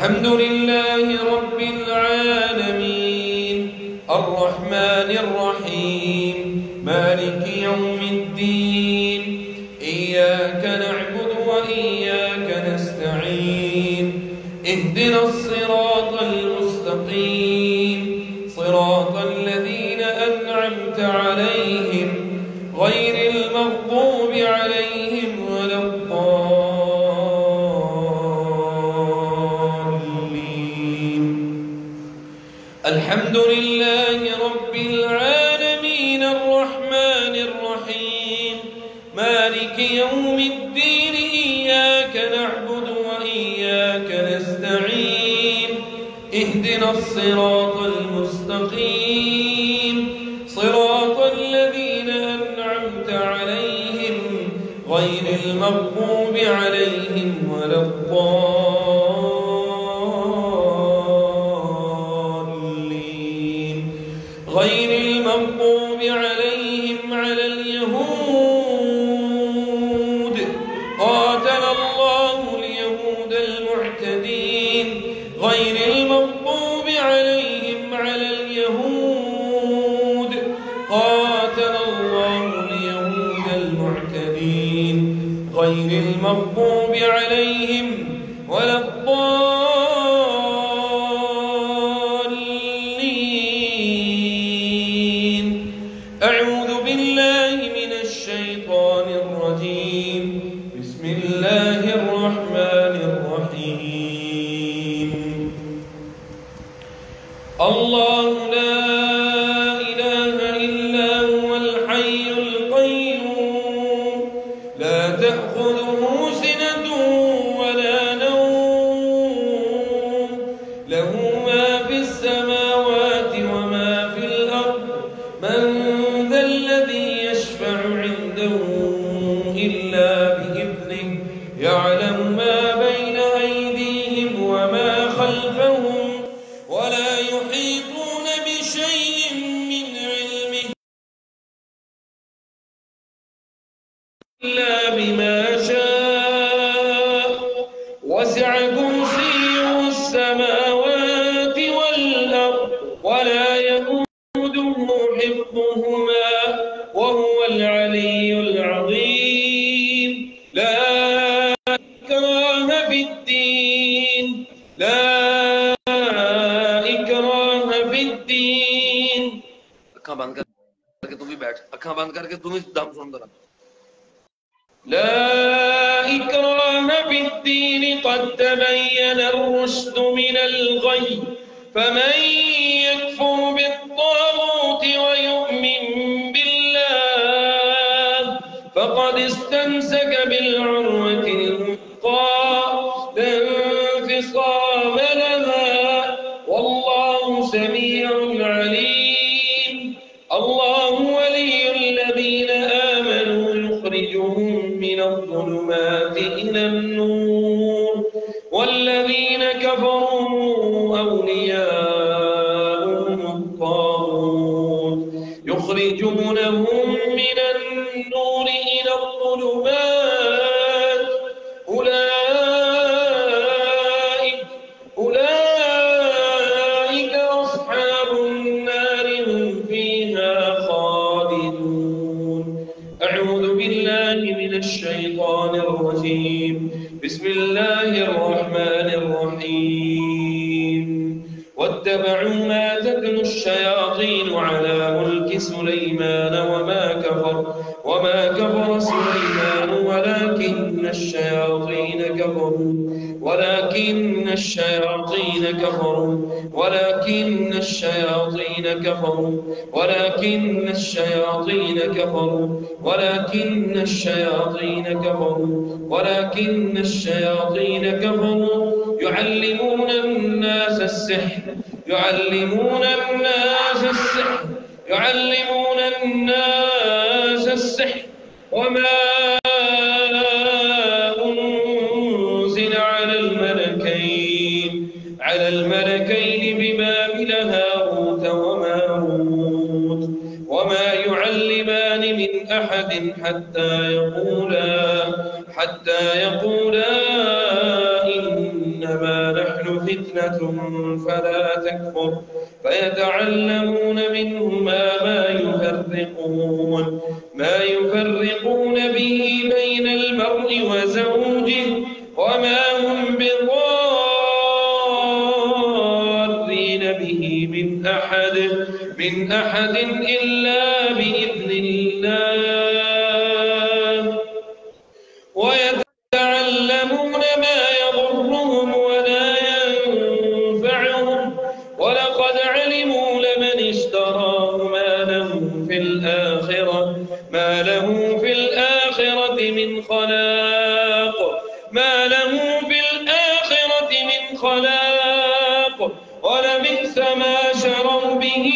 الحمد لله رب العالمين الرحمن الرحيم مالك يوم الدين إياك نعبد وإياك نستعين اهدنا الصراط المستقيم صراط الذين أنعمت عليهم غير المغضوب عليهم ولا الضالين. الحمد لله رب العالمين الرحمن الرحيم مالك يوم الدين إياك نعبد وإياك نستعين اهدنا الصراط المستقيم صراط الذين أنعمت عليهم غير المغضوب عليهم ولا الضالين. غير المغضوب عليهم على اليهود قاتل الله اليهود المعتدين غير المغضوب عليهم على اليهود قاتل الله اليهود المعتدين غير المغضوب عليهم ولا الضالين. أعوذ بالله من الشيطان الرجيم. بسم الله الرحمن الرحيم. الله لا إله إلا هو الحي القيوم لا تأخذه سنة ولا نوم له ما في السماوات وما في الأرض من ذا الذي يشفع عنده إلا بإذنه يعلم ما بين أيديهم وما خلفهم ولا يحيطون بشيء من علمه إلا بما شاء وسع كرسيه السماوات والأرض ولا يئوده حفظهما وهو العلي العظيم. لا إكراه في الدين لا बंद करके तू भी बैठ, अखां बंद करके तू भी दम सुन दरा। لا إكراه في الدين قد تبين الرشد من الغي فمن يكفر بالطاغوت ويؤمن بالله فقد استمسك بالعروة الوثقى لا انفصام لها والله سميع عليم. الله ولي الذين آمنوا يخرجهم من الظلمات إلى النور والذين كفروا أولياؤهم الطاغوت يخرجونهم من النور إلى الظلمات أولئك أصحاب النار هم فيها خالدون. أعوذ بالله من الشيطان الرجيم. بسم الله الرحمن الرحيم. واتبعوا ما تتلو الشياطين على ملك سليمان وما كفر سليمان ولكن الشياطين كفروا ولكن الشياطين كفروا يعلمون الناس السحر وما أنزل على الملكين ببابل هاروت وماروت وما يعلمان من أحد حتى يقولا إنما نحن فتنة فتنة فلا تكفر فيتعلمون منهما ما يفرقون به بين المرء وزوجه وما هم بضارين به من أحد إلا بإذن الله ويتعلمون ما يضرهم ولا ينفعهم ولقد علموا لمن اشتراه ما له في الآخرة من خلاق ولبئس ما شروا به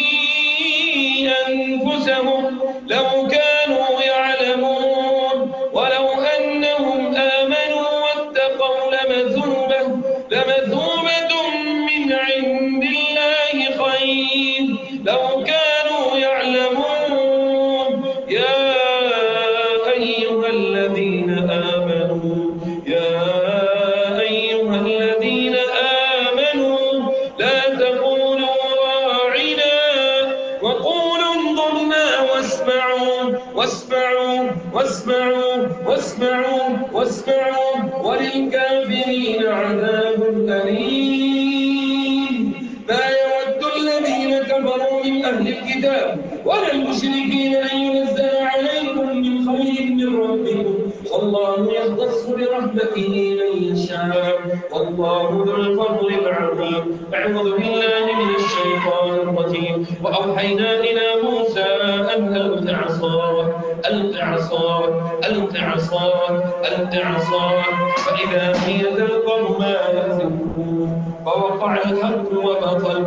أنفسهم لو كانوا يعلمون ولو أنهم آمنوا واتقوا لمثوبة من عند الله خير لو كانوا يعلمون يا أيها الذين آمنوا لا تقولوا راعنا وقولوا انظرنا واسمعوا وللكافرين عذاب أليم ما يود الذين كفروا من أهل الكتاب ولا المشركين أن ينزل عليكم من خير من ربكم والله يختص برحمته من يشاء والله ذو الفضل العظيم أعوذ بالله من الشيطان الرجيم وأوحينا إلى موسى أن ألق عصاه فإذا هي تلقف ما يأفكون فوقع الحق وبطل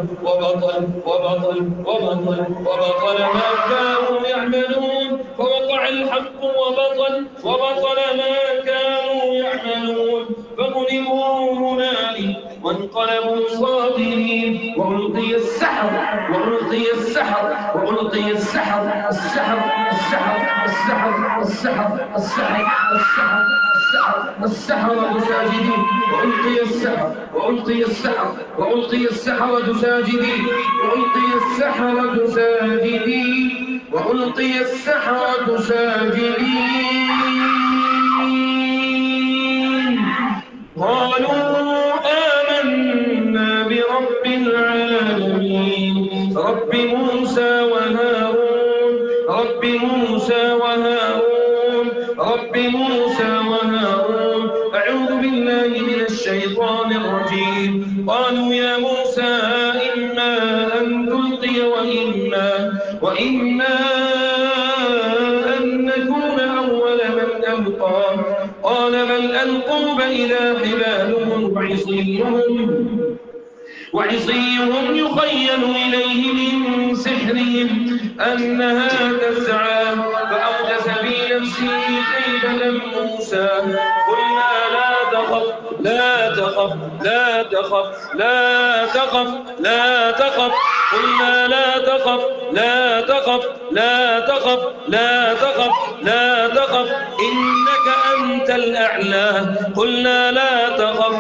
ما كانوا يعملون فغلبوا هنالك وانقلبوا صاغرين وألقي السحر وألقي السحرة ساجدين قالوا آمنا برب العالمين رب موسى وهارون أعوذ بالله من الشيطان الرجيم قالوا يا موسى إما أن تلقي وإما أن نكون أول من ألقى قال بل ألقوا فإذا حبالهم وعصيهم يخيل إليه من سحرهم أنها تسعى فأوجس في نفسه خيفة موسى قلنا لا تخف قلنا لا تخف إنك أنت الأعلى قلنا لا تخف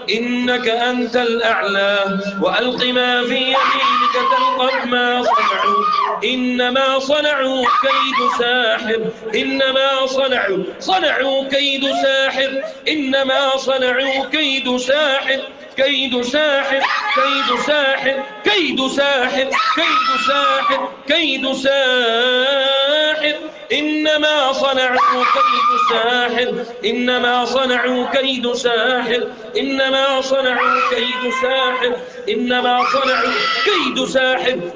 إنك أنت الأعلى وألق ما في يمينك تلقف ما صنعوا إنما صنعوا كيد ساحر إنما صنعوا كيد ساحر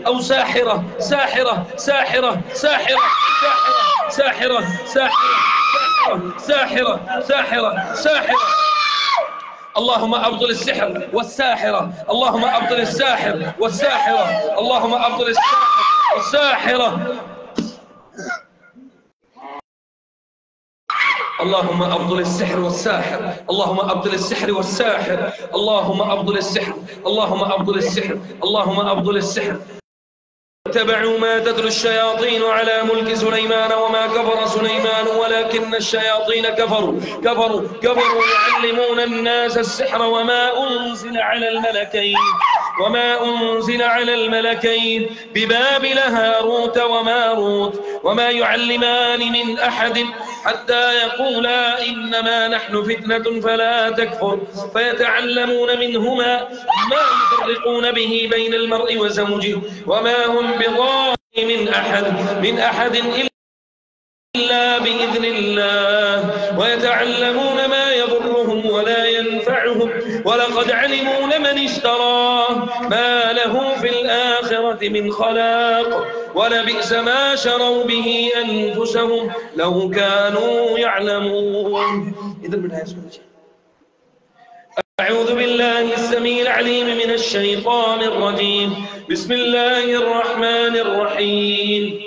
أو ساحرة اللهم أبطل السحر والساحرة اللهم أبطل الساحر والساحرة اللهم أبطل الساحر والساحرة اللهم أبطل السحر والساحر اللهم أبطل السحر والساحر اللهم أبطل السحر اللهم أبطل السحر اللهم أبطل السحر اتبعوا ما تتلو الشياطين على ملك سليمان وما كفر سليمان ولكن الشياطين كفروا يعلمون الناس السحر وما أنزل على الملكين ببابل هاروت وماروت وما يعلمان من أحد حتى يقولا إنما نحن فتنة فلا تكفر فيتعلمون منهما ما يفرقون به بين المرء وزوجه وما هم بضارين من أحد إلا بإذن الله ويتعلمون ما يضرهم ولا ينفعهم ولقد علموا لمن اشتراه ما له في الآخرة من خلاق ولبئس ما شروا به أنفسهم لو كانوا يعلمون. أعوذ بالله السميع العليم من الشيطان الرجيم. بسم الله الرحمن الرحيم.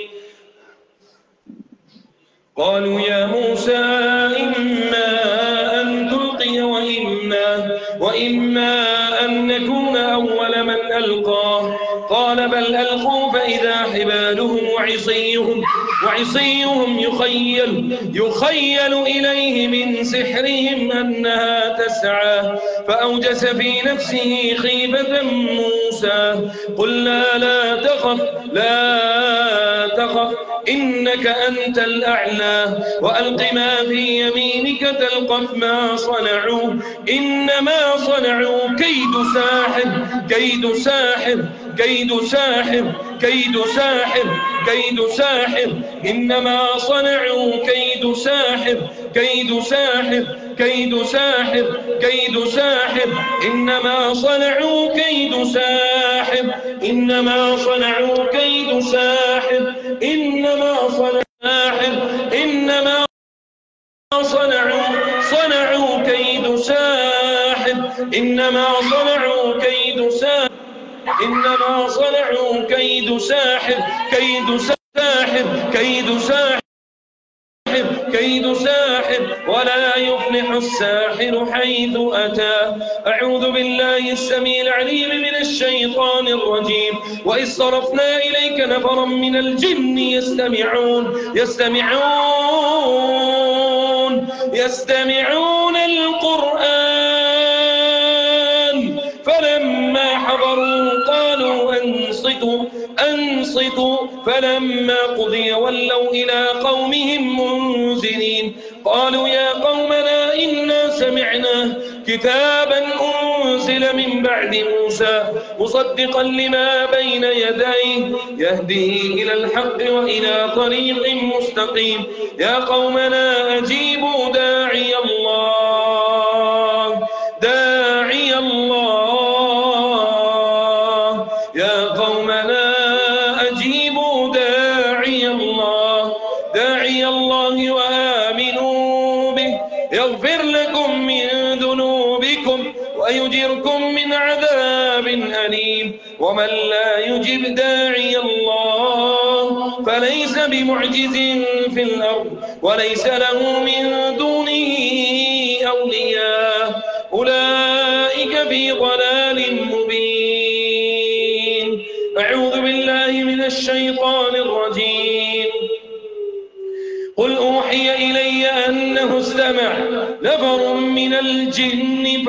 قالوا يا موسى إما أن تلقي وإما أن نكون أول من ألقاه قال بل ألقوا فإذا حبالهم وعصيهم يخيل إليه من سحرهم أنها تسعى فأوجس في نفسه خيفة موسى قلنا لا تخف إنك أنت الأعلى وألق ما في يمينك تلقف ما صنعوا إنما صنعوا كيد ساحر إنما صنعوا كيد ساحر إنما صنعوا كيد ساحر إنما صنعوا كيد ساحر إنما صنعوا كيد ساحر إنما صنعوا كيد ساحر إنما صنعوا كيد ساحر كيد ساحر ولا يفلح الساحر حيث أتى. أعوذ بالله السميع العليم من الشيطان الرجيم. وإذ صرفنا إليك نفرا من الجن يستمعون القرآن فلما حضروا قالوا أنصتوا فلما قضي ولوا إلى قومهم منذرين قالوا يا قومنا إنا سمعنا كتابا أنزل من بعد موسى مصدقا لما بين يديه يهدي إلى الحق وإلى طريق مستقيم يا قومنا أجيبوا داعي الله يا قومنا أجيبوا داعي الله وآمنوا به يغفر لكم من ذنوبكم ويجركم من عذاب أليم ومن لا يجب داعي الله فليس بمعجز في الأرض وليس له من دونه أولياء أولئك في ضلال مبين. أعوذ بالله من الشيطان الرجيم. قل أوحي إلي أنه استمع نفر من الجن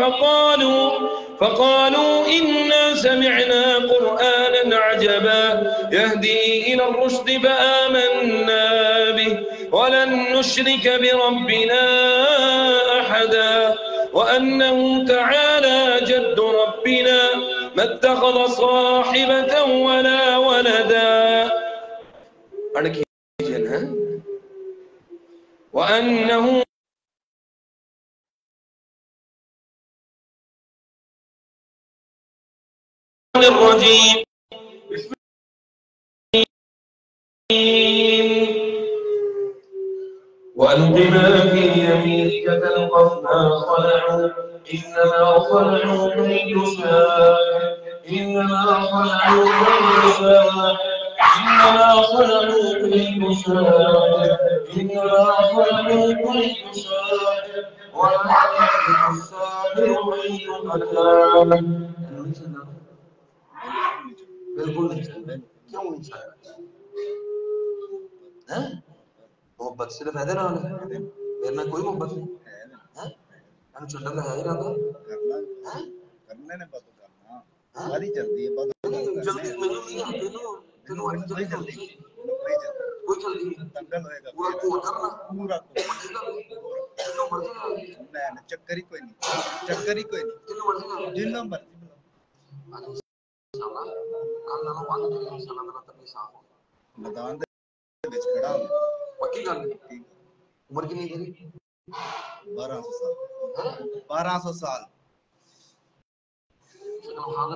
فقالوا إنا سمعنا قرآنا عجبا يهدي إلى الرشد فآمنا به ولن نشرك بربنا أحدا وأنه تعالى جد ربنا ما اتخذ صاحبة ولا ولدا وأنه الرجيم. وألق ما في يمينك تلقف ما صنعوا إنما صنعوا كيد ساحر إنما صنعوا كيد ساحر إنما صنعوا كيد ساحر إنما صنعوا كيد ساحر ولا يفلح الساحر حيث أتى. बिल्कुल नहीं क्यों नहीं छाया है मोहब्बत सिर्फ ऐदे नाल है मेरे नाल कोई मोहब्बत नहीं है हम छड्डन दा है इरादा करना है करने ने बात करना सारी जल्दी है बात जल्दी मेनू नहीं है तेनू आज कोई जल्दी जल्दी कोई जल्दी नहीं दंगल होएगा पूरा कोट करना पूरा जिन्नो मर्जी मैं चक्कर ही कोई नहीं जिन्नो मर्जी आज इंशाल्लाह कल नालों आज तेरी इंशाल्लाह मेरा तबीयत साफ हो मैदान दे विच खड़ा हूं पक्की गल उम्र कितनी तेरी 1200 साल 1200 साल शक्ल खान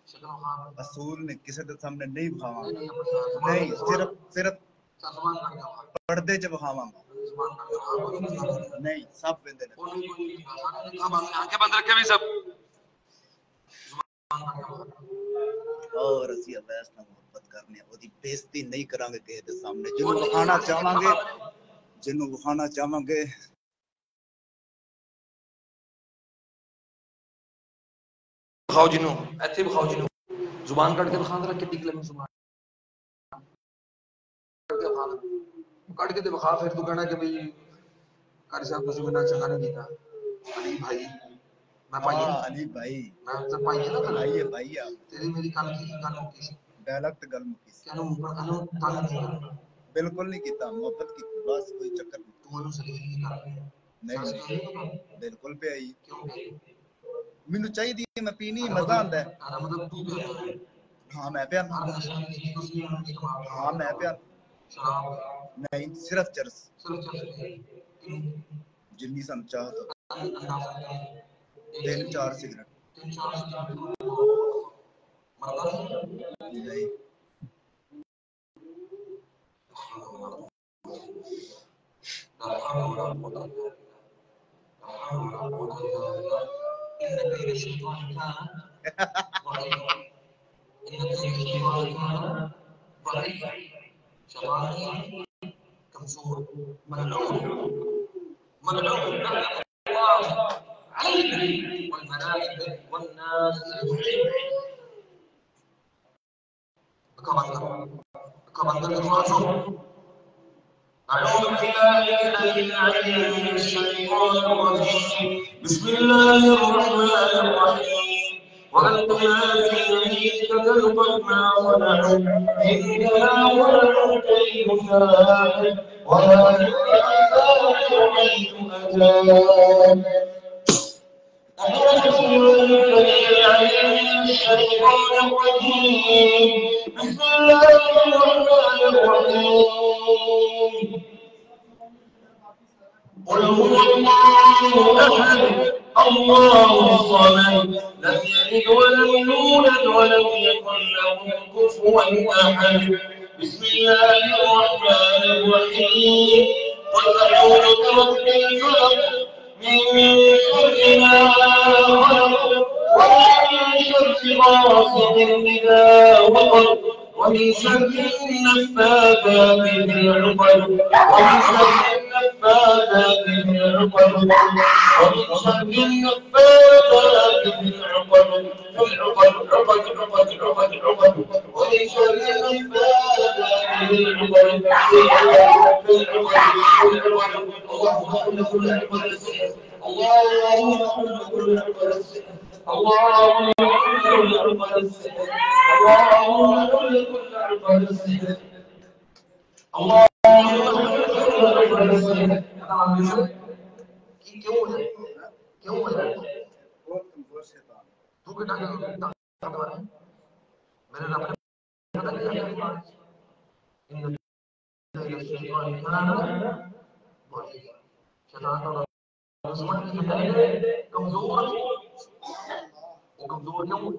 शक्ल खान असूल ने किसी के सामने नहीं भावांगा नहीं नहीं सिर्फ सलमान खान पर्दे च बखावांगा नहीं सब वेंदे ने आंखें बंद रखे भी सब और ਅਸੀਂ ਅਵੈਸ ਨਾਲ ਮੁਹੱਬਤ ਕਰਨੀ ਹੈ ਉਹਦੀ ਬੇਇੱਜ਼ਤੀ ਨਹੀਂ ਕਰਾਂਗੇ ਕਿਸੇ ਦੇ ਸਾਹਮਣੇ ਜਿਹਨੂੰ ਵਿਖਾਣਾ ਚਾਹਾਂਗੇ दिखाओ जिन्हों ऐसे दिखाओ जिन्हों जुबान काट के दिखा दे कितनी किलो जुबान काट के दिखा फिर तू कहना कि भाई कारी साहब कुछ बिना चंगा नहीं कीता अली भाई मैं भाई अली भाई मैं तो भाई है ना भाई आप तेरी मेरी कल की गल होगी सी डायलॉग गल मुकी सी कहनो अनु तंग नहीं बिल्कुल नहीं कीता मोहब्बत की बस कोई चक्कर नहीं तू अनु सलील नहीं कर नहीं बिल्कुल पे आई क्यों ਮੈਨੂੰ ਚਾਹੀਦੀ ਹੈ ਮੈਂ ਪੀਣੀ ਮਜ਼ਾ ਆਉਂਦਾ ਹੈ मतलब तू क्या हाँ मैं प्यार हाँ मैं प्यार शराब नहीं सिर्फ चरस सिर्फ जिन्नी सन चाह तो 3-4 सिगरेट नहीं कमजोर मलून والملائكة والناس أعوذ بالله من الشيطان الرجيم بسم الله الرحمن الرحيم وألقنا في يمينك تلقف ما صنعوا إنها ولعوا كيد ساحر وما يفلح الساحر حيث أتى بسم الله الرحمن الرحيم قل هو الله أحد الله الصمد لم يلد ولم يولد ولم يكن له كفوا أحد بسم الله الرحمن الرحيم قل أعوذ برب الفلق من شر ما خلق ومن شر غاسق إذا وقب ومن شر النفاثات في العقد ومن شر النفاثات في العقد ومن شر النفاثات في العقد ومن شر النفاثات في العقد اللهم كل عقد اللهم كل عقد اللهم كل عقد اللهم كل عقد क्यों है बहुत कमजोर शैतान तू कितना ताकतवर है मेरे रब ने पता क्या किया इन शैतान का दुश्मन की पहले कमजोर वो कमजोर क्यों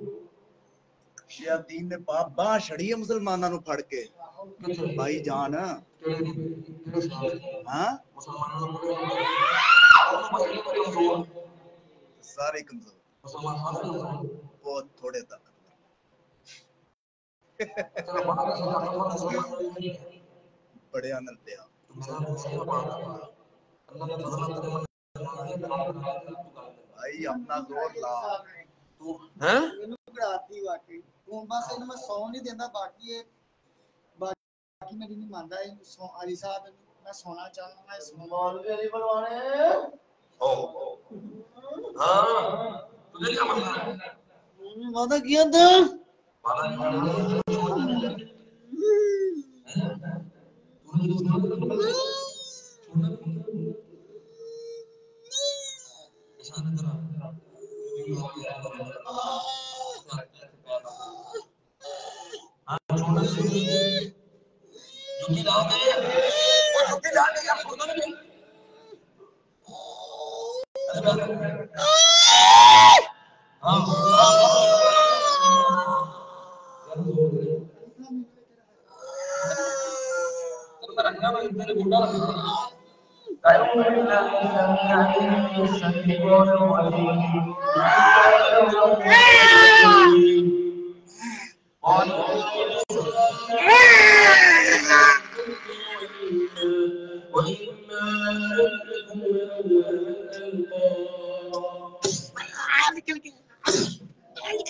शयातीन ने पाप बाह छड़ी है मुसलमानों नु फड़ के भाई जान हां सारे कमजोर बहुत थोड़े ताकतवर बड़े आनंद दिया भाई अपना जोर ला हैं वाकई बस इन मैं सौ नहीं देता बाकी मेरी नहीं मानता अली साहब मैं सोना चाहूंगा मैं मौलवी बनवाने ओ हाँ तुझे क्या मसला है वादा किया था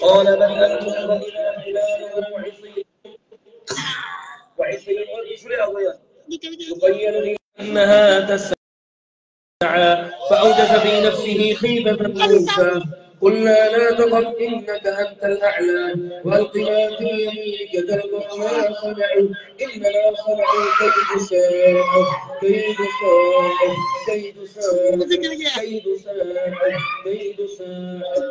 قال بل أنتم إلى حلال وعصي يبين لي أنها تسعى فأوجس في نفسه خيفة موسى قلنا لا تخف إنك أنت الأعلى وألق ما في يمينك تلقف ما صنعوا إنما صنعوا كيد ساحر كيد ساحر كيد ساحر كيد ساحر كيد ساحر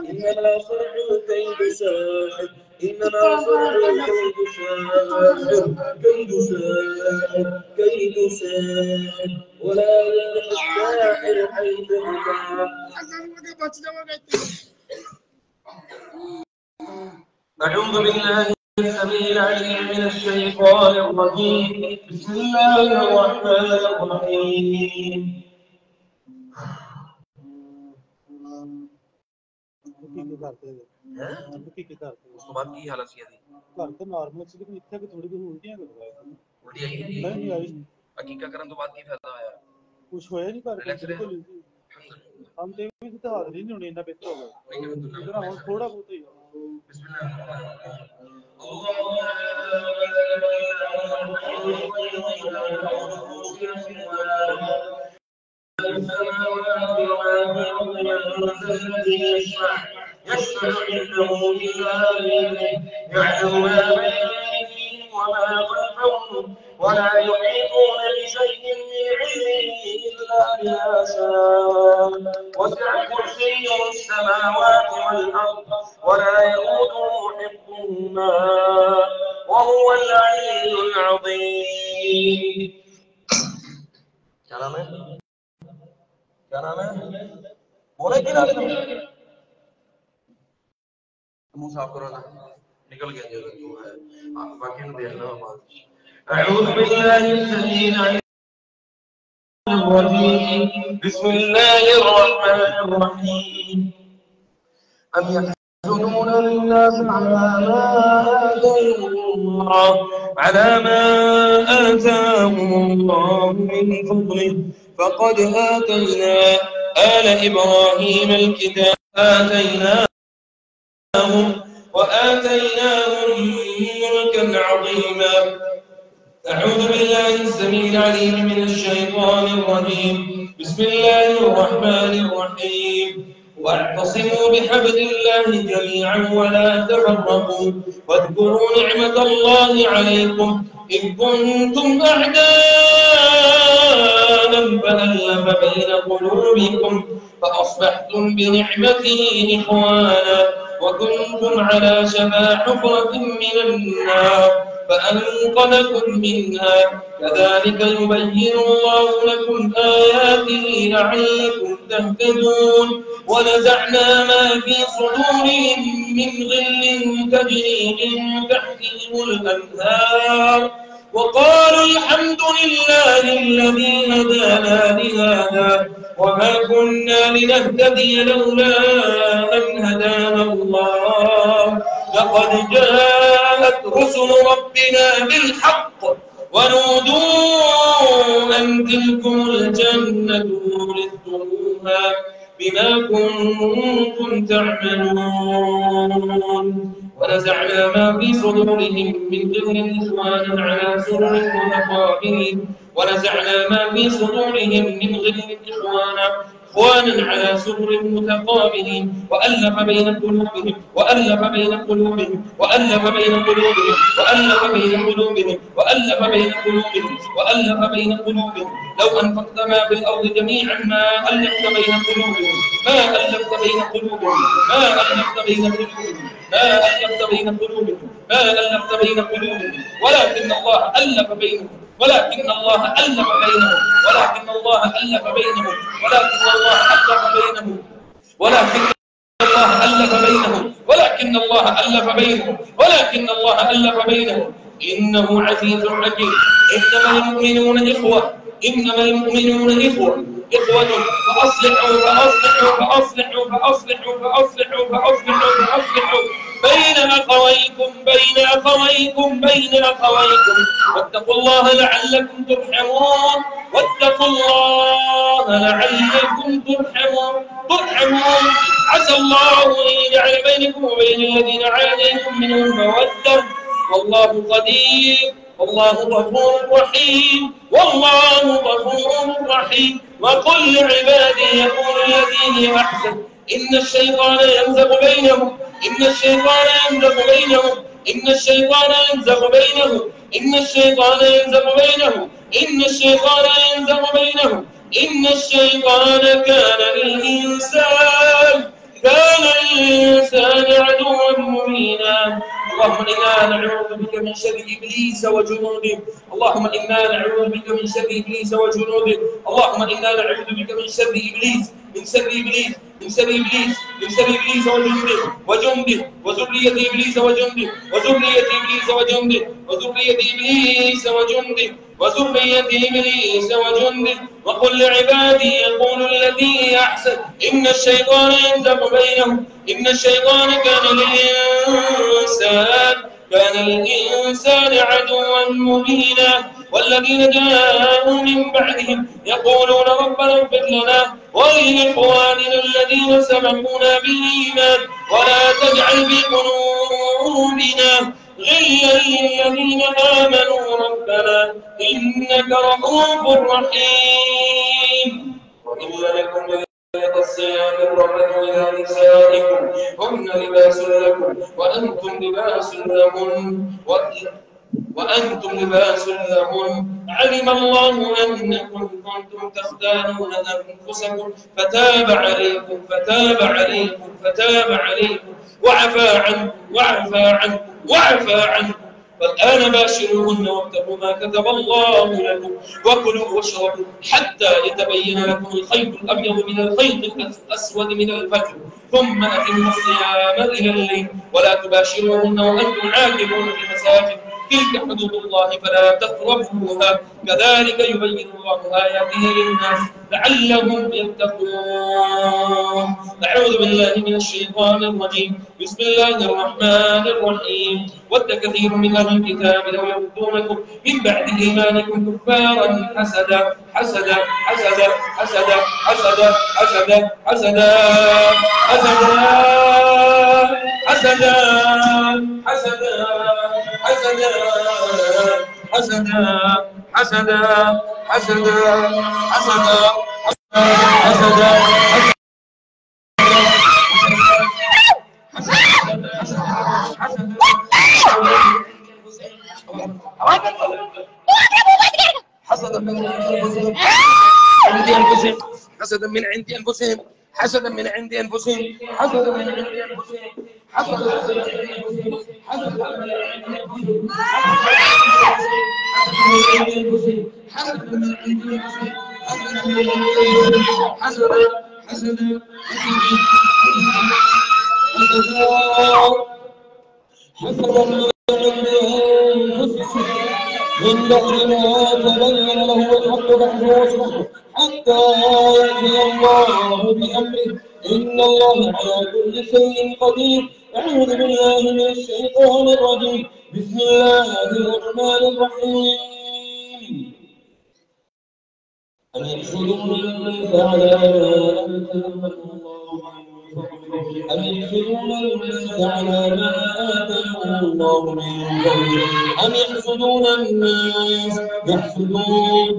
إنما صنعوا كيد ساحر إنما صنعوا كيد ساحر كيد ساحر كيد ساحر ولا يفلح الساحر حيث أتى أعوذ بالله السميع العليم من الشيطان الرجيم بسم الله الرحمن الرحيم ਉਸ ਤੋਂ ਬਾਅਦ ਕੀ ਹਾਲਤ ਸੀ ਇਹਦੀ ਘਰ ਤਾਂ ਨਾਰਮਲ ਸੀ ਲੇਕਿਨ ਇੱਥੇ ਥੋੜੀ ਜਿਹੀ ਉਲਟੀਆਂ ਕਰਦਾ ਹੈ ਉਲਟੀ ਆਈ ਨਹੀਂ ਆਈ ਹਕੀਕਤ ਕਰਨ ਤੋਂ ਬਾਅਦ ਕੀ ਫਾਇਦਾ ਹੋਇਆ ਕੁਝ ਹੋਇਆ ਨਹੀਂ ਘਰ ਬਿਲਕੁਲ ਹਮ ਤੇ ਵੀ ਤਾਂ ਹਾਜ਼ਰ ਨਹੀਂ ਹੋਣੇ ਇੰਨਾ ਬਿਹਤਰ ਹੋ ਗਿਆ ਇਧਰ ਹੁਣ ਥੋੜਾ ਬਹੁਤ ਹੀ يشفع عنده إلا بإذنه يعلم ما بين أيديهم وما خلفهم ولا يحيطون بشيء من علمه إلا بما شاء وسع كرسيه السماوات والأرض ولا يؤوده حفظهما وهو العلي العظيم. क्या नाम है? क्या नाम है? बोले कि ना मुंह साफ करो ना निकल गया जो है आप बाकी में देख लो बात أعوذ بالله السميع العليم بسم الله الرحمن الرحيم أم يحسدون للناس على ما آتاهم الله من فضله فقد آتينا آل إبراهيم الكتاب وآتيناهم ملكا عظيما. أعوذ بالله السميع العليم من الشيطان الرجيم بسم الله الرحمن الرحيم واعتصموا بحبل الله جميعا ولا تفرقوا واذكروا نعمة الله عليكم إذ كنتم أعداء فألف بين قلوبكم فأصبحتم بنعمته إخوانا وكنتم على شفا حفرة من النار فأنقذكم منها كذلك يبين الله لكم آياته لعلكم تهتدون. ونزعنا ما في صدورهم من غل تجري من تحتهم الأنهار وقالوا الحمد لله الذي هدانا لهذا وما كنا لنهتدي لولا أن هدانا الله لقد جاءت رسل ربنا بالحق ونودوا أن تلكم الجنة أورثتموها بما كنتم تعملون ونزعنا ما في صدورهم من غل إخوانا على سرر متقابلين ونزعنا ما في صدورهم من غل إخوانا على سرر متقابلين وألف بين قلوبهم لو أنفقت ما في الأرض جميعا ما ألفت بين قلوبهم ولكن الله ألف بينهم ولكن الله ألف بينهم إنه عزيز حكيم إنما المؤمنون إخوة فأصلحوا بين أخويكم واتقوا الله لعلكم ترحمون عسى الله أن يجعل بينكم وبين الذين عاديتم منهم مودة والله قدير والله غفور رحيم وقل لعبادي يقول الذي هي أحسن إن الشيطان ينزغ بينهم إن الشيطان كان للإنسان عدوا مبينا اللهم إنا نعوذ بك من شر إبليس وجنوده اللهم إنا نعوذ بك من شر إبليس وجنوده وذرية إبليس وجنده وقل لعبادي يقول الذي هي أحسن إن الشيطان ينزغ بينهم إن الشيطان كان للإنسان عدوا مبينا والذين جاءوا من بعدهم يقولون ربنا اغفر لنا ولإخواننا الذين سبقونا بالإيمان ولا تجعل في قلوبنا غلا للذين آمنوا ربنا إنك رؤوف رحيم وإن لكم ليلة الصيام الرفث إلى نسائكم هن لباس لكم وأنتم لباس لهن علم الله أنكم كنتم تختانون أنفسكم فتاب عليكم وعفى عنكم فالآن باشروهن وابتغوا ما كتب الله لكم وكلوا واشربوا حتى يتبين لكم الخيط الأبيض من الخيط الأسود من الفجر ثم أتموا الصيام إلى الليل ولا تباشروهن وأنتم عاكفون في المساجد تلك حدود الله فلا تقربوها كذلك يبين الله آياته للناس لعلهم يتقون. أعوذ بالله من الشيطان الرجيم. بسم الله الرحمن الرحيم. ود كثير من أهل الكتاب لو يردونكم من بعد إيمانكم كفارا حسدا من عند أنفسهم من بعد ما تبين له الحق بعد وصفه حتى يأتي الله بأمره إن الله على كل شيء قدير. أعوذ بالله من الشيطان الرجيم. بسم الله الرحمن الرحيم. أم يحسدون الناس على ما آتاهم الله من فضله أم يحسدون الناس على ما آتاهم الله من فضله أم يحسدون الناس يحسدون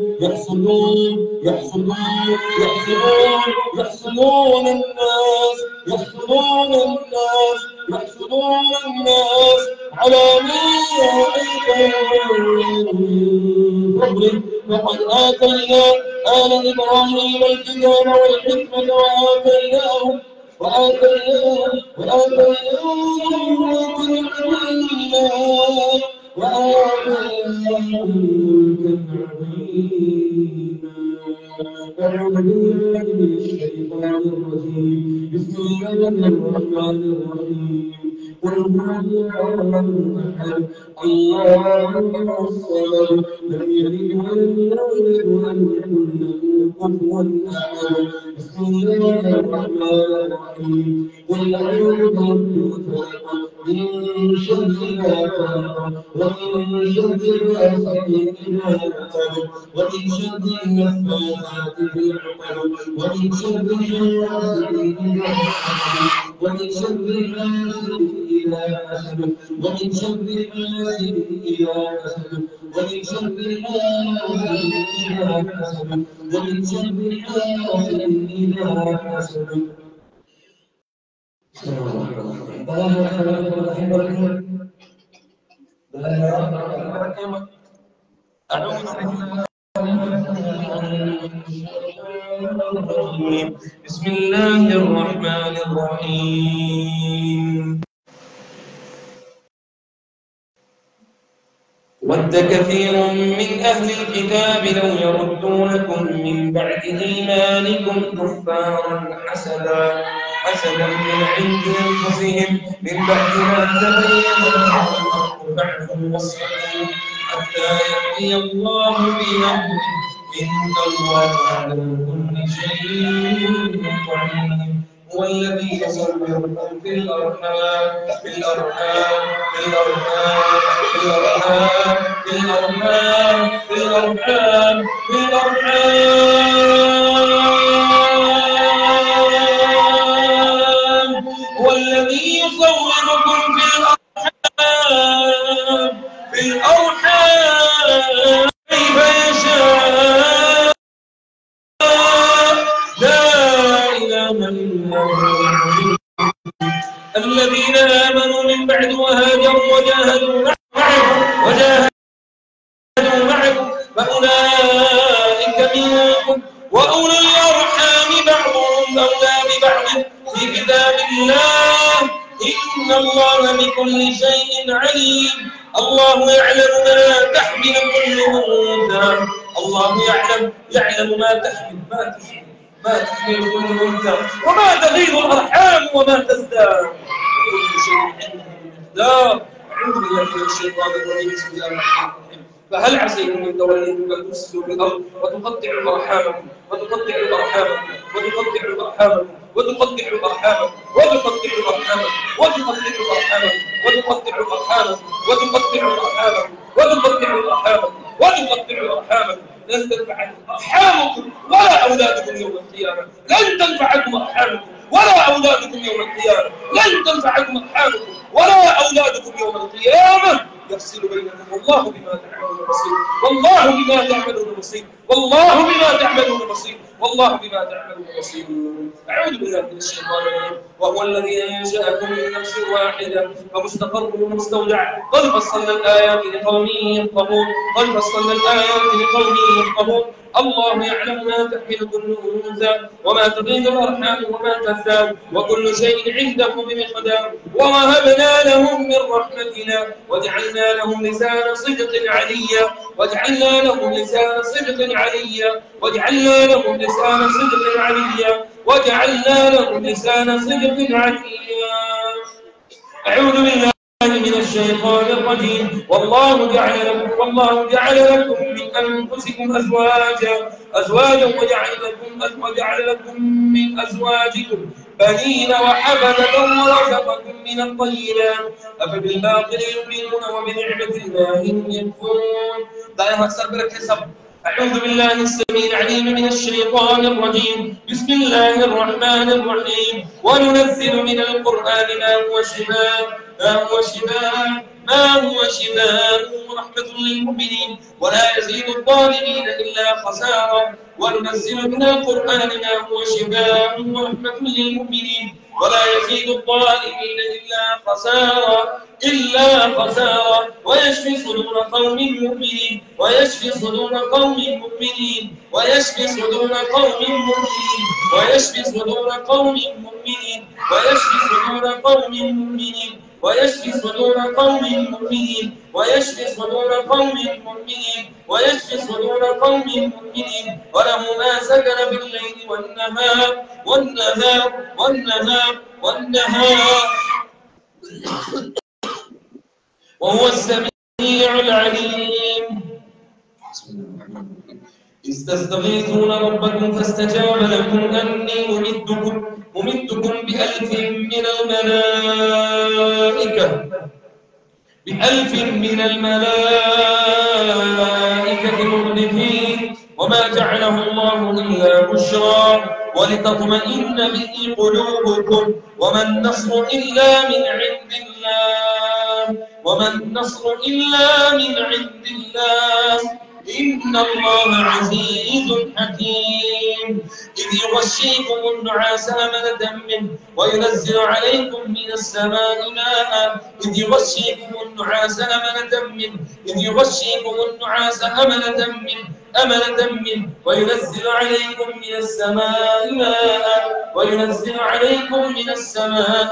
الناس على ما آتاهم من فضله فقد آتينا آل إبراهيم الكتاب والحكمة وآتيناهم أعوذ بالله من الشيطان الرجيم بسم الله الرحمن الرحيم قل هو الله أحد الله الصمد لم يلد ولم يولد ولم يكن له كفوا أحد بسم الله الرحمن الرحيم قل أعوذ برب الفلق من شر ما خلق ومن شر غاسق إذا وقب ومن شر النفاثات في العقد ومن شر حاسد إذا حسد ومن شر حاسد إذا حسد ومن شر حاسد إذا حسد ومن شر حاسد إذا حسد ومن شر حاسد إذا حسد بسم الله الرحمن الرحيم ود كثير من أهل الكتاب لو يردونكم من بعد إيمانكم كفارا حسدا من عند أنفسهم من بعد ما تبين لهم فاعفوا واصفحوا حتى يأتي الله بأمره إن الله على كل شيء قدير هو الذي يصوركم في الأرحام كيف يشاء لا إله إلا هو الذين آمنوا من بعد وهاجروا وجاهدوا معكم فأولئك منكم وأولو الأرحام بعضهم أولى ببعض في كتاب الله إن الله بكل شيء عليم الله يعلم ما تحمل كل أنثى الله يعلم ما تحمل كل أنثى وما تغيض الأرحام وما تزداد كل شيء عنده مقدار أعوذ بالله من الشيطان الرجيم بسم الله الرحمن الرحيم فهل عسيتم إن توليتم أن تفسدوا في الأرض وتقطعوا أرحامكم لن تنفعكم أرحامكم ولا أولادكم يوم القيامة يفصل بينكم والله بما تعملون بصير أعوذ بالله من الشيطان الرجيم وهو الذي أنشأكم من نفس واحدة فمستقر ومستودع قد فصلنا الآيات لقوم يفقهون الله يعلم ما تحمل كل أنثى وما تغيض الأرحام وما تزداد وكل شيء عنده بمقدار ووهبنا لهم من رحمتنا وجعلنا لهم لسان صدق عليا أعوذ بالله من الشيطان الرجيم والله جعل لكم من أنفسكم أزواجا وجعل لكم من أزواجكم بنين وحفدة ورزقكم من الطيبات أفبالباطل يؤمنون وبنعمة الله هم يكفرون. أعوذ بالله السميع العليم من الشيطان الرجيم. بسم الله الرحمن الرحيم. وننزل من القرآن ما هو شفاء ورحمة للمؤمنين ولا يزيد الظالمين إلا خسارا. وننزل من القرآن ما هو شفاء ورحمة للمؤمنين ولا يزيد الظالمين إلا خسارا ويشفي صدور قوم مؤمنين ويشفي صدور قوم مؤمنين ويشفي صدور قوم مؤمنين ويشفي صدور قوم مؤمنين ويشفي صدور قوم مؤمنين ويشفي صدور قوم مؤمنين ويشفي صدور قوم مؤمنين ويشفي صدور قوم مؤمنين وله ما سكن بالليل والنهار وهو السميع العليم. إذ تستغيثون ربكم فاستجاب لكم أني ممدكم بألف من الملائكة مردفين وما جعله الله إلا بشرى ولتطمئن به قلوبكم وما النصر إلا من عند الله إن الله عزيز حكيم. إذ يغشيكم النعاس أمنة منه وينزل عليكم من السماء ماء إذ يغشيكم النعاس أمنة منه وينزل عليكم من السماء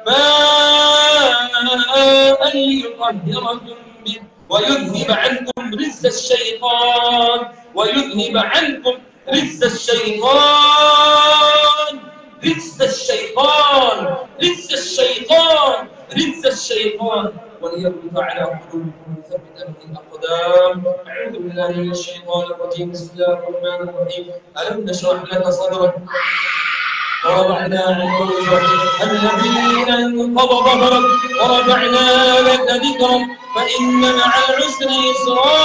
ماء ليطهركم به ويذهب عنكم رجز الشيطان وليربط على قلوبكم ويثبت به الأقدام. أعوذ بالله من الشيطان الرجيم. بسم الله الرحمن الرحيم. ألم نشرح لك صدرك ورفعنا عنك وزرك الذين انقض ظهرك ورفعنا لك ذكرك فإن مع العسر يسرا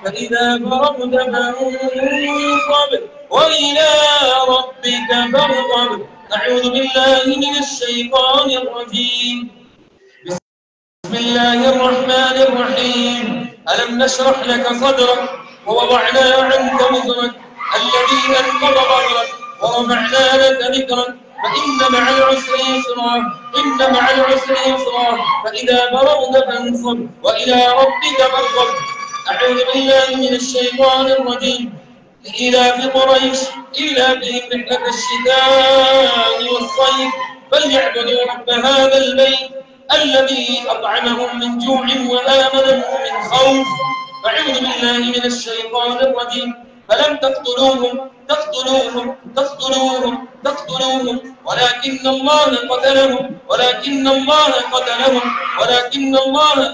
فإذا فرغت فانصب وإلى ربك فارغب. أعوذ بالله من الشيطان الرجيم. بسم الله الرحمن الرحيم. ألم نشرح لك صدرك ووضعنا عنك وزرك الذي أنقض ظهرك ورفعنا لك ذكرك فإن مع العسر يسرا فإذا فرغت فانصب وإلى ربك فارغب. أعوذ بالله من الشيطان الرجيم. لإيلاف قريش إيلافهم رحلة الشتاء والصيف فليعبدوا رب هذا البيت الذي أطعمهم من جوع وآمنهم من خوف. أعوذ بالله من الشيطان الرجيم. فلم تقتلوهم ولكن الله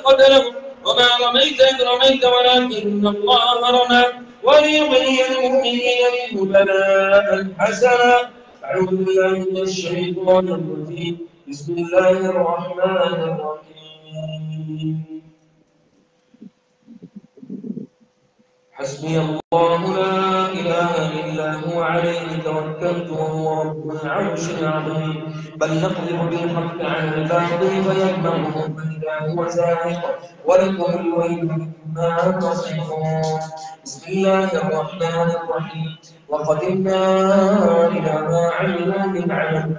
قتلهم وما رميت إذ رميت ولكن الله رمى وليبلي المؤمنين منه بلاء حسنا. أعوذ بالله من الشيطان الرجيم. بسم الله الرحمن الرحيم. حسبي الله لا إله إلا هو عليه توكلت وهو رب العرش العظيم. بل نقذف بالحق على الباطل فيدمغه فإذا هو زاهق ولكم الويل مما تصفون. بسم الله الرحمن الرحيم. وقدمنا إلى ما عملوا من عمل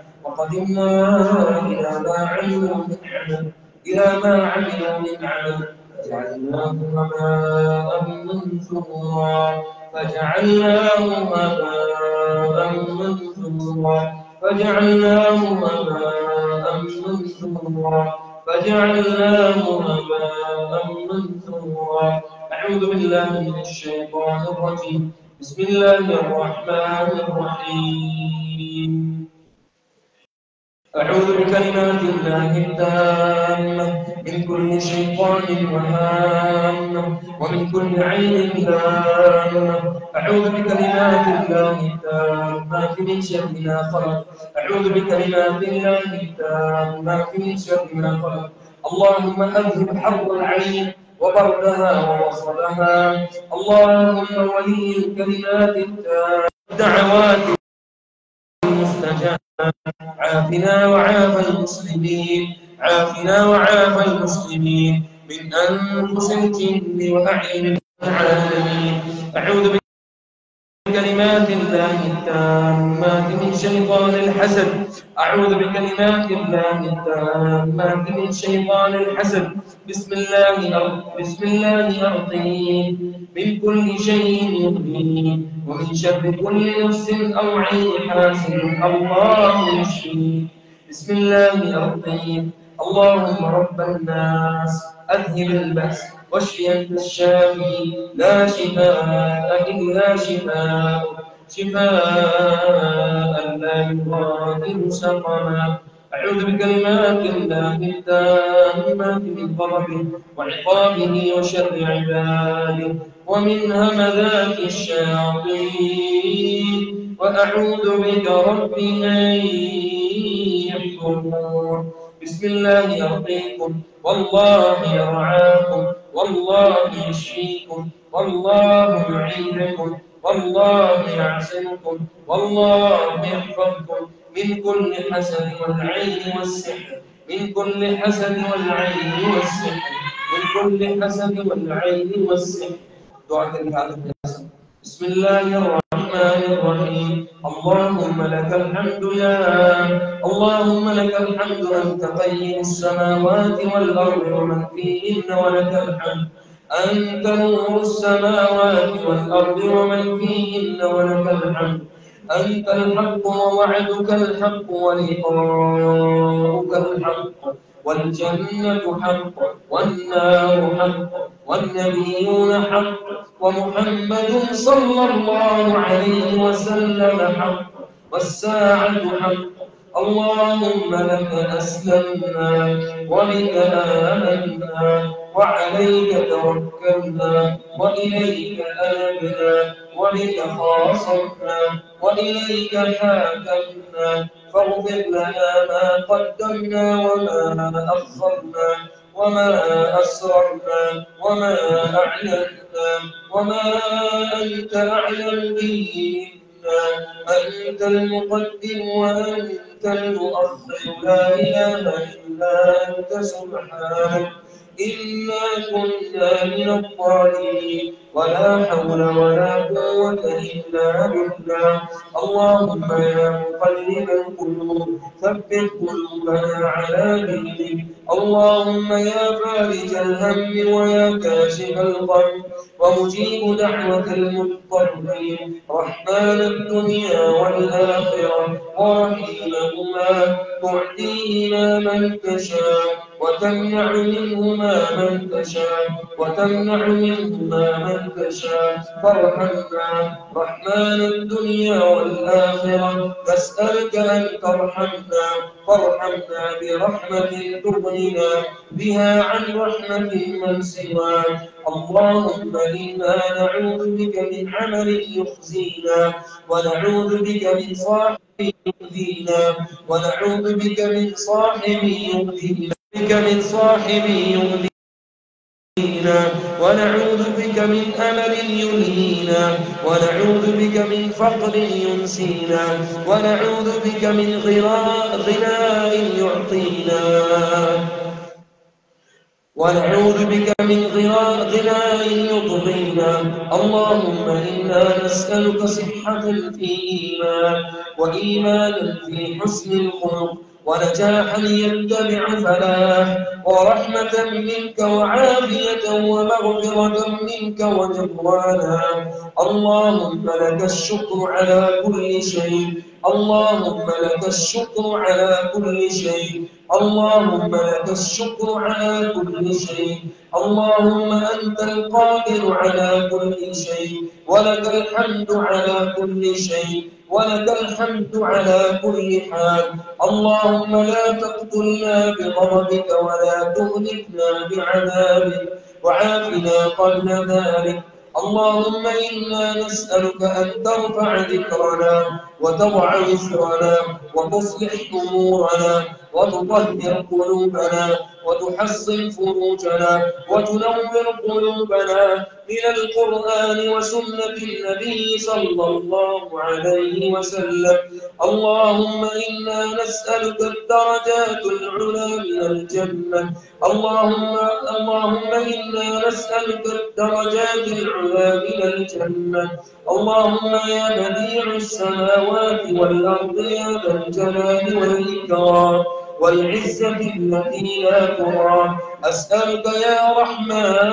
فجعلناه هباء منثورا. أعوذ بالله من الشيطان الرجيم. بسم الله الرحمن الرحيم. أعوذ بكلمات الله التامة من كل شيطان وهامة ومن كل عين لامة. أعوذ بكلمات الله التامة من شر ما خلق. أعوذ بكلمات الله التامة من شر ما خلق. اللهم أذهب حر العين وبردها ووصلها. اللهم ولي الكلمات التامة الدعوات المستجابة عافنا وعاف المسلمين، عافنا وعاف المسلمين من أنفس الجن وأعين العالمين. أعوذ بكلمات الله التامات من شيطان الحسد. أعوذ بكلمات الله التامات من شيطان الحسد. بسم الله أرقيك من كل شيء يؤذيك ومن شر كل نفس أو عين حاسد الله يشفيك. بسم الله أرقيك. اللهم رب الناس أذهب البأس واشف أنت الشافي لا شفاء إلا شفاء لا يغادر سقما. أعوذ بكلمات الله التامات من غضبه وعقابه وشر عباده ومن همذات الشياطين وأعوذ بك رب أن يحضرون. بسم الله يرقيكم والله يرعاكم والله يشفيكم والله يعينكم والله يعصمكم والله يحفظكم من كل حسد والعين والسحر من كل حسد والعين والسحر من كل حسد والعين والسحر. دعاء بسم الله الرحمن الرحيم. اللهم لك الحمد اللهم لك الحمد أنت قيم السماوات والأرض ومن فيهن ولك الحمد أنت نور السماوات والأرض ومن فيهن ولك الحمد أنت الحق ووعدك الحق ولقاؤك الحق والجنة حق والنار حق والنبيون حق ومحمد صلى الله عليه وسلم حق والساعة حق. اللهم لك أسلمنا وبك آمنا وعليك توكلنا وإليك أنبنا وبك خاصمنا وإليك حاكمنا فاغفر لنا ما قدمنا وما أخرنا وما أسررنا وما أعلنا وما أنت أعلم به منا. أنت المقدم وأنت المؤخر لا إله إلا أنت سبحانك إنا كنا من الظالمين ولا حول ولا قوة إلا بالله. اللهم يا مقلب القلوب ثبت قلوبنا على دينك. اللهم يا فارج الهم ويا كاشف الغم ومجيب دعوة المضطرين رحمن الدنيا والآخرة ورحيمهما تعطيهما من تشاء وتمنع منهما من تشاء وتمنع منهما من تشاء فارحمنا رحمن الدنيا والآخرة نسألك أن ترحمنا فارحمنا برحمة تغننا بها عن رحمة من سواك. اللهم إنا نعوذ بك من عمل يخزينا ونعوذ بك من صاحب يؤذينا ونعوذ بك من صاحب يؤذينا من صاحب يؤذينا ونعوذ بك من أمل يلهينا ونعوذ بك من فقر ينسينا ونعوذ بك من غناء يعطينا ونعوذ بك من غناء يطغينا. اللهم إنا نسألك صحة في إيمان وإيمانا في حسن الخلق ونجاحا يتبع فلاح ورحمة منك وعافية ومغفرة منك ورضوانا. اللهم لك الشكر على كل شيء اللهم لك الشكر على كل شيء اللهم لك الشكر على كل شيء. اللهم أنت القادر على كل شيء ولك الحمد على كل شيء. ولك الحمد على كل حال. اللهم لا تقتلنا بغضبك ولا تهلكنا بعذابك، وعافنا قبل ذلك. اللهم إنا نسألك أن ترفع ذكرنا وتضع وزرنا وتصلح أمورنا وتطهر قلوبنا وتحصن فروجنا وتنور قلوبنا من القرآن وسنة النبي صلى الله عليه وسلم. اللهم إنا نسألك الدرجات العلى من الجنة. اللهم إنا نسألك الدرجات العلى من الجنة. اللهم يا بديع السماوات والأرض يا ذا الجلال والإكرام والعزة التي لا ترام، أسألك يا رحمن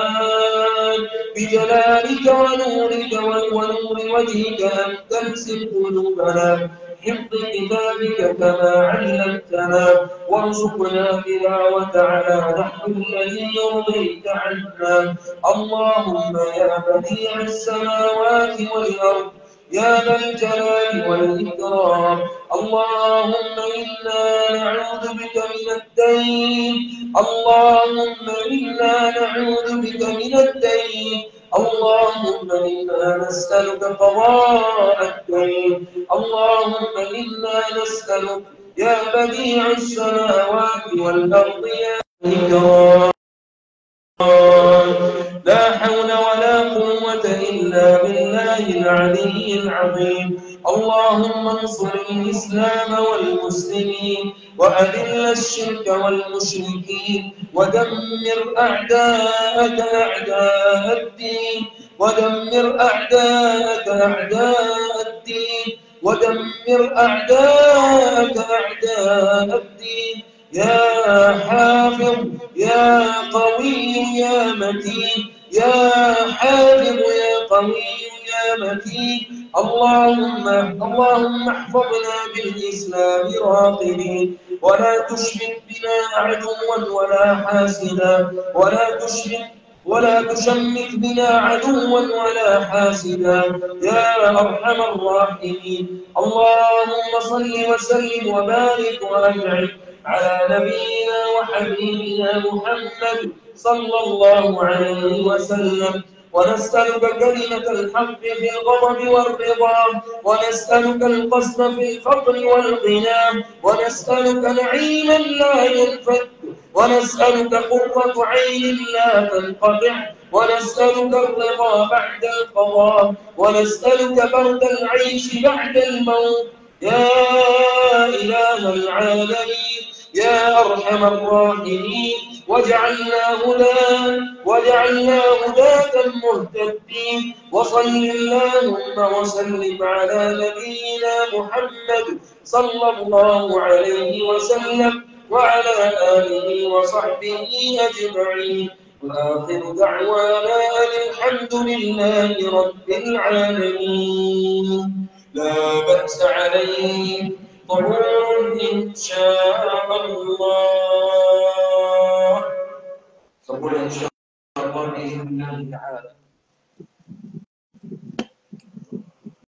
بجلالك ونور وجهك أن تمسك قلوبنا حفظ كتابك كما علمتنا، وارزقنا تلاوة على نحو الذي يرضيك عنا. اللهم يا بديع السماوات والأرض يا ذا الجلال والإكرام، اللهم إنا نعوذ بك من الدين. اللهم إنا نعوذ بك من الدين. اللهم إنا نسألك قضاء الدين. اللهم إنا نسألك يا بديع السماوات والأرض يا الإكرام، لا حول ولا قوة إلا بالله العلي العظيم. اللهم انصر الإسلام والمسلمين وأذل الشرك والمشركين ودمر أعداءك أعداء الدين، ودمر أعداءك أعداء الدين، ودمر أعداءك أعداء الدين. يا حافظ يا قوي يا متين، يا حافظ يا قوي يا متين. اللهم احفظنا بالإسلام راقدين، ولا تشمت بنا عدوا ولا حاسدا، ولا تشمت بنا عدوا ولا حاسدا يا أرحم الراحمين. اللهم صل وسلم وبارك وأنعم على نبينا وحبيبنا محمد صلى الله عليه وسلم، ونسألك كلمة الحق في الغضب والرضا، ونسألك القصد في الفقر والغنى، ونسألك نعيما لا ينفد، ونسألك قرة عين لا تنقطع، ونسألك الرضا بعد القضاء، ونسألك برد العيش بعد الموت يا إله العالمين يا أرحم الراحمين. وجعلنا هداة مهتدين. وصل اللهم وسلم على نبينا محمد صلى الله عليه وسلم وعلى آله وصحبه أجمعين، وآخر دعوانا الحمد لله رب العالمين. لا بأس عليه طهور إن شاء الله. فقل إن شاء الله بإذن الله تعالى.